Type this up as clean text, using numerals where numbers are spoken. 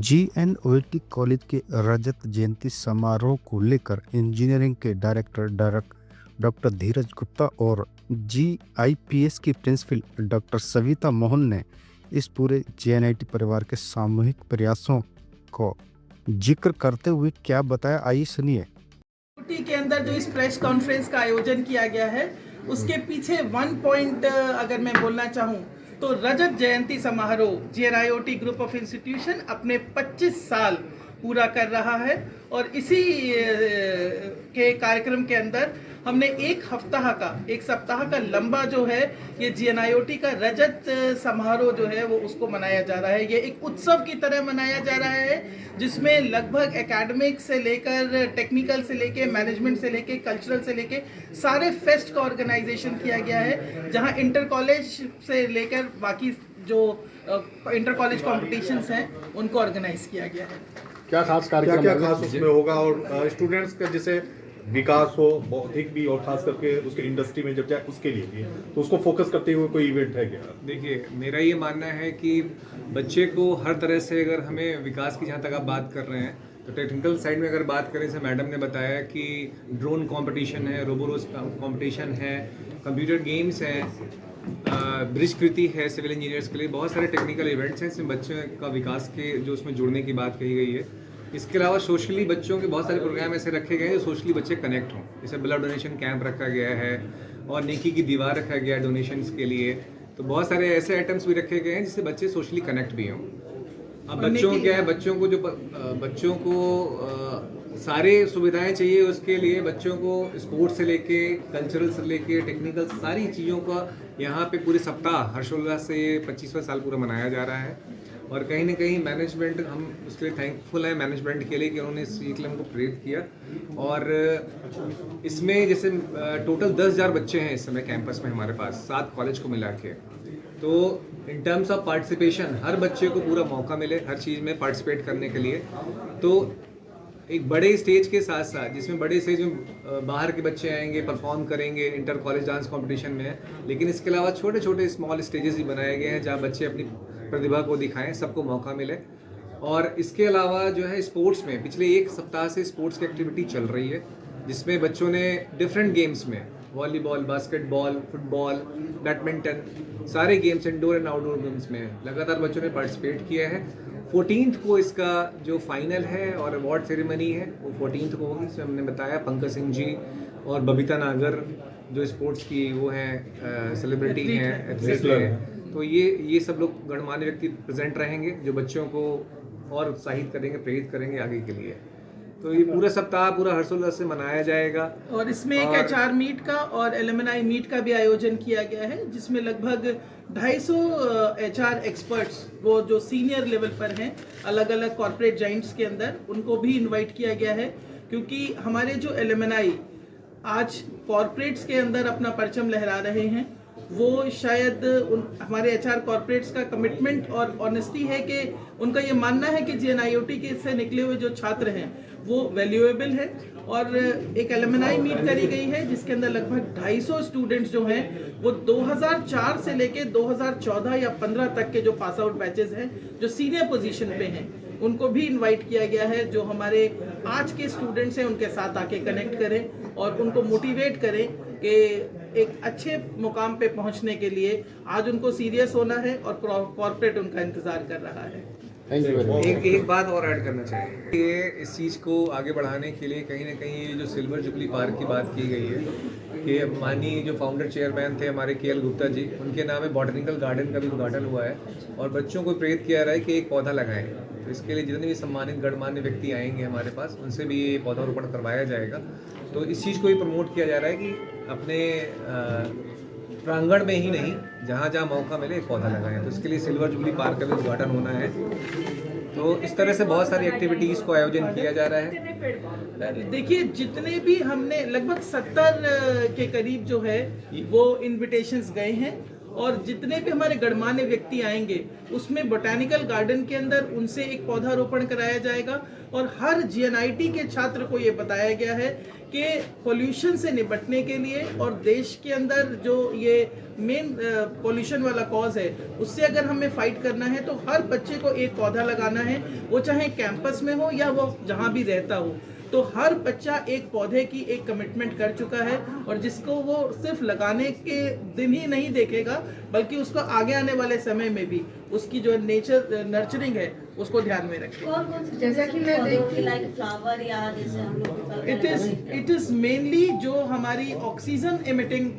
जीएनओटी college के रजत जयंती समारोह को लेकर इंजीनियरिंग के डायरेक्टर डॉक्टर धीरज गुप्ता और जीआईपीएस की प्रिंसिपल डॉक्टर सविता मोहन ने इस पूरे जेएनआईटी परिवार के सामूहिक प्रयासों को जिक्र करते हुए क्या बताया, आइए सुनिए। के अंदर जो इस प्रेस कॉन्फ्रेंस का आयोजन किया गया है उसके पीछे वन पॉइंट अगर मैं बोलना चाहूँ तो रजत जयंती समारोह जेएनआईओटी ग्रुप ऑफ इंस्टीट्यूशन अपने 25 साल पूरा कर रहा है और इसी के कार्यक्रम के अंदर हमने एक सप्ताह का लंबा जो है ये जीएनआईओटी का रजत समारोह जो है वो उसको मनाया जा रहा है। ये एक उत्सव की तरह मनाया जा रहा है जिसमें लगभग एकेडमिक से लेकर टेक्निकल से लेकर मैनेजमेंट से लेकर कल्चरल से लेकर सारे फेस्ट का ऑर्गेनाइजेशन किया गया है, जहां इंटर कॉलेज से लेकर बाकी जो इंटर कॉलेज कॉम्पिटिशन्स हैं उनको ऑर्गेनाइज किया गया है। क्या खास कार्यक्रम क्या खास उसमें होगा और स्टूडेंट्स का जैसे विकास हो बौद्धिक भी और खास करके उसके इंडस्ट्री में जब जाए उसके लिए भी, तो उसको फोकस करते हुए कोई इवेंट है क्या? देखिए, मेरा ये मानना है कि बच्चे को हर तरह से, अगर हमें विकास की जहाँ तक आप बात कर रहे हैं तो टेक्निकल साइड में अगर बात करें, जैसे मैडम ने बताया कि ड्रोन कंपटीशन है, रोबोरोस कंपटीशन है, कंप्यूटर गेम्स हैं, ब्रिजकृति है सिविल इंजीनियर्स के लिए, बहुत सारे टेक्निकल इवेंट्स हैं इसमें बच्चों का विकास के जो उसमें जुड़ने की बात कही गई है। इसके अलावा सोशली बच्चों के बहुत सारे प्रोग्राम ऐसे रखे गए हैं जो सोशली बच्चे कनेक्ट हों, जैसे ब्लड डोनेशन कैंप रखा गया है और नेकी की दीवार रखा गया है डोनेशंस के लिए। तो बहुत सारे ऐसे आइटम्स भी रखे गए हैं जिससे बच्चे सोशली कनेक्ट भी हों। अब बच्चों को क्या है, बच्चों को सारे सुविधाएं चाहिए, उसके लिए बच्चों को स्पोर्ट्स से लेके कल्चरल से लेके टेक्निकल सारी चीज़ों का यहाँ पे पूरे सप्ताह हर्षोल्लास से 25वां साल पूरा मनाया जा रहा है। और कहीं ना कहीं मैनेजमेंट, हम उसके लिए थैंकफुल हैं मैनेजमेंट के लिए कि उन्होंने इस करिकुलम को प्रेरित किया। और इसमें जैसे टोटल 10,000 बच्चे हैं इस समय कैंपस में हमारे पास, 7 कॉलेज को मिला के। तो इन टर्म्स ऑफ पार्टिसिपेशन हर बच्चे को पूरा मौका मिले हर चीज़ में पार्टिसिपेट करने के लिए। तो एक बड़े स्टेज के साथ साथ, जिसमें बड़े स्टेज में बाहर के बच्चे आएंगे, परफॉर्म करेंगे इंटर कॉलेज डांस कंपटीशन में, लेकिन इसके अलावा छोटे छोटे स्मॉल स्टेजेस भी बनाए गए हैं जहाँ बच्चे अपनी प्रतिभा को दिखाएं, सबको मौका मिले। और इसके अलावा जो है स्पोर्ट्स में पिछले एक सप्ताह से स्पोर्ट्स की एक्टिविटी चल रही है, जिसमें बच्चों ने डिफरेंट गेम्स में वॉलीबॉल, बास्केटबॉल, फुटबॉल, बैडमिंटन, सारे games indoor and outdoor games में लगातार बच्चों ने पार्टिसिपेट किया है। 14th को इसका जो फाइनल है और अवार्ड सेरेमनी है वो 14th को होगी। इसमें हमने बताया पंकज सिंह जी और बबीता नागर जो स्पोर्ट्स की वो हैं सेलिब्रिटी हैं, एथलीट हैं, तो ये सब लोग गणमान्य व्यक्ति प्रेजेंट रहेंगे जो बच्चों को और उत्साहित करेंगे, प्रेरित करेंगे आगे के लिए। तो ये पूरा सप्ताह पूरा हर्षोल्लास से मनाया जाएगा। और इसमें एक एचआर मीट का और एलुमनाई मीट का भी आयोजन किया गया है, जिसमें लगभग 250 एचआर एक्सपर्ट्स, वो जो सीनियर लेवल पर हैं अलग अलग कॉर्पोरेट जाइंट्स के अंदर, उनको भी इनवाइट किया गया है। क्योंकि हमारे जो एलुमनाई आज कॉर्पोरेट्स के अंदर अपना परचम लहरा रहे हैं, वो शायद हमारे एचआर कॉर्पोरेट्स का कमिटमेंट और ऑनेस्टी है कि उनका ये मानना है कि जीएनआईओटी के से निकले हुए जो छात्र हैं वो वैल्यूएबल है। और एक एलुमनाई मीट करी गई है जिसके अंदर लगभग 250 स्टूडेंट्स जो हैं वो 2004 से लेके 2014 या 15 तक के जो पास आउट बैचेस हैं जो सीनियर पोजीशन पे हैं उनको भी इनवाइट किया गया है, जो हमारे आज के स्टूडेंट्स हैं उनके साथ आके कनेक्ट करें और उनको मोटिवेट करें कि एक अच्छे मुकाम पे पहुंचने के लिए आज उनको सीरियस होना है और कॉर्पोरेट उनका इंतजार कर रहा है। एक बात और ऐड करना चाहिए, ये इस चीज़ को आगे बढ़ाने के लिए कहीं ना कहीं ये जो सिल्वर जुबली पार्क की बात की गई है कि माननीय जो फाउंडर चेयरमैन थे हमारे KL गुप्ता जी, उनके नाम में बॉटनिकल गार्डन का भी उद्घाटन हुआ है और बच्चों को प्रेरित किया रहा है कि एक पौधा लगाएं। तो इसके लिए जितने भी सम्मानित गणमान्य व्यक्ति आएंगे हमारे पास, उनसे भी ये पौधारोपण करवाया जाएगा। तो इस चीज़ को भी प्रमोट किया जा रहा है कि अपने प्रांगण में ही नहीं, जहाँ जहाँ मौका मिले एक पौधा लगाएं। तो इसके लिए सिल्वर जुबली पार्क का भी उद्घाटन होना है। तो इस तरह से बहुत सारी एक्टिविटीज़ को आयोजन किया जा रहा है। देखिए, जितने भी हमने लगभग 70 के करीब जो है वो इनविटेशंस गए हैं और जितने भी हमारे गणमान्य व्यक्ति आएंगे उसमें बोटैनिकल गार्डन के अंदर उनसे एक पौधारोपण कराया जाएगा। और हर जीएनआईटी के छात्र को ये बताया गया है कि पोल्यूशन से निपटने के लिए और देश के अंदर जो ये मेन पोल्यूशन वाला कॉज है उससे अगर हमें फाइट करना है तो हर बच्चे को एक पौधा लगाना है, वो चाहे कैंपस में हो या वो जहाँ भी रहता हो। तो हर बच्चा एक पौधे की एक कमिटमेंट कर चुका है और जिसको वो सिर्फ लगाने के दिन ही नहीं देखेगा बल्कि उसको आगे आने वाले समय में भी उसकी जो नेचर नर्चरिंग है उसको ध्यान में रखें। जैसा कि मैं देखती लाइक फ्लावर या जैसे हम लोग इट इज मेनली जो हमारी ऑक्सीजन एमिटिंग